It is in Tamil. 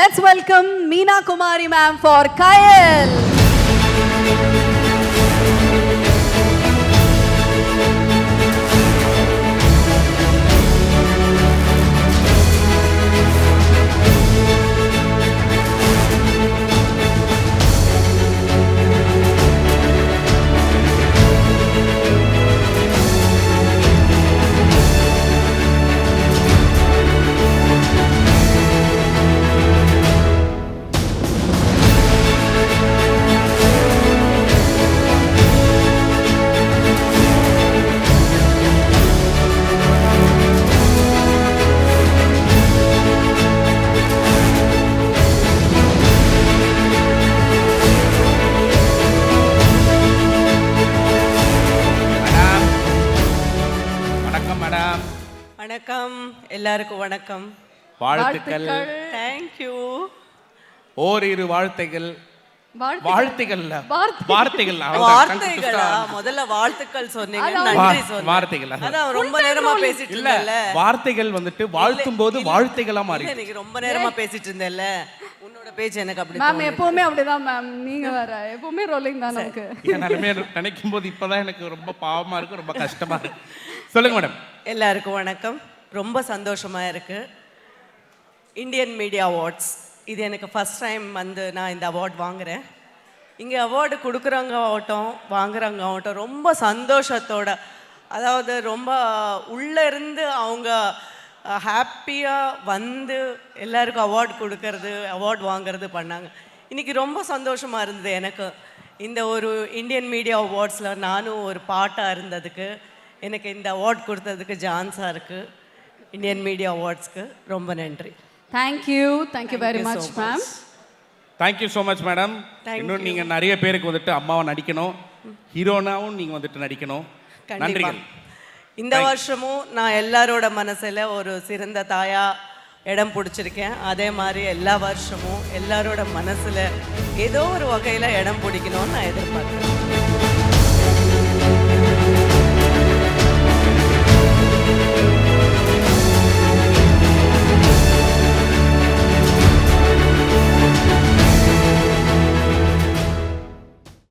Let's welcome Meena Kumari ma'am for Kayal. வணக்கம் எல்லாருக்கும் வணக்கம். வாழ்த்துக்கள். தேங்க்யூ. ஓரிரு வாழ்த்துக்கள். முதல்ல வாழ்த்துக்கள் சொன்னீங்க, நன்றி சொன்னீங்க. வார்த்தைகள் அதான் ரொம்ப நேரமா பேசிட்டு இருந்தேன்ல. வார்த்தைகள் வந்துட்டு வாழ்த்தும் போது வாழ்த்துகளா மாறி. நீங்க ரொம்ப நேரமா பேசிட்டு இருந்தேன்ல, உன்னோட பேச்சு எனக்கு அப்படி மேம் எப்பவுமே அப்படிதான் மேம். நீங்க வேற எப்பவுமே ரோலிங் தான் நமக்கு. என்னாலுமே நினைக்கும் போது இப்பதான் எனக்கு ரொம்ப பாவமா இருக்கு, ரொம்ப கஷ்டமா இருக்கு. சொல்லுங்க மேடம். எல்லாருக்கும் வணக்கம். ரொம்ப சந்தோஷமா இருக்கு. இந்தியன் மீடியா அவார்ட்ஸ் இது எனக்கு ஃபர்ஸ்ட் டைம் வந்து நான் இந்த அவார்ட் வாங்குறேன். இங்கே அவார்டு கொடுக்குறவங்க ஆகட்டும் வாங்குறவங்க ஆகட்டும் ரொம்ப சந்தோஷத்தோட, அதாவது ரொம்ப உள்ளே இருந்து அவங்க ஹாப்பியாக வந்து எல்லாருக்கும் அவார்டு கொடுக்கறது அவார்டு வாங்குறது பண்ணாங்க. இன்றைக்கி ரொம்ப சந்தோஷமாக இருந்தது எனக்கு. இந்த ஒரு இந்தியன் மீடியா அவார்ட்ஸில் நானும் ஒரு பாட்டாக இருந்ததுக்கு, எனக்கு இந்த அவார்ட் கொடுத்ததுக்கு ஜான்ஸாக இருக்குது. இந்தியன் மீடியா அவார்ட்ஸ்க்கு ரொம்ப நன்றி. Thank you very much ma'am. Thank you so much madam. இன்னும் நீங்கள் நிறைய பேருக்கு வந்துட்டு அம்மாவை நடிக்கணும், ஹீரோனாவும் நீங்கள் வந்துட்டு நடிக்கணும். நன்றிகள். இந்த வருஷமும் நான் எல்லாரோட மனசில் ஒரு சிறந்த தாயா இடம் பிடிச்சிருக்கேன். அதே மாதிரி எல்லா வருஷமும் எல்லாரோட மனசில் ஏதோ ஒரு வகையில் இடம் பிடிக்கணும்னு நான் எதிர்பார்க்குறேன்.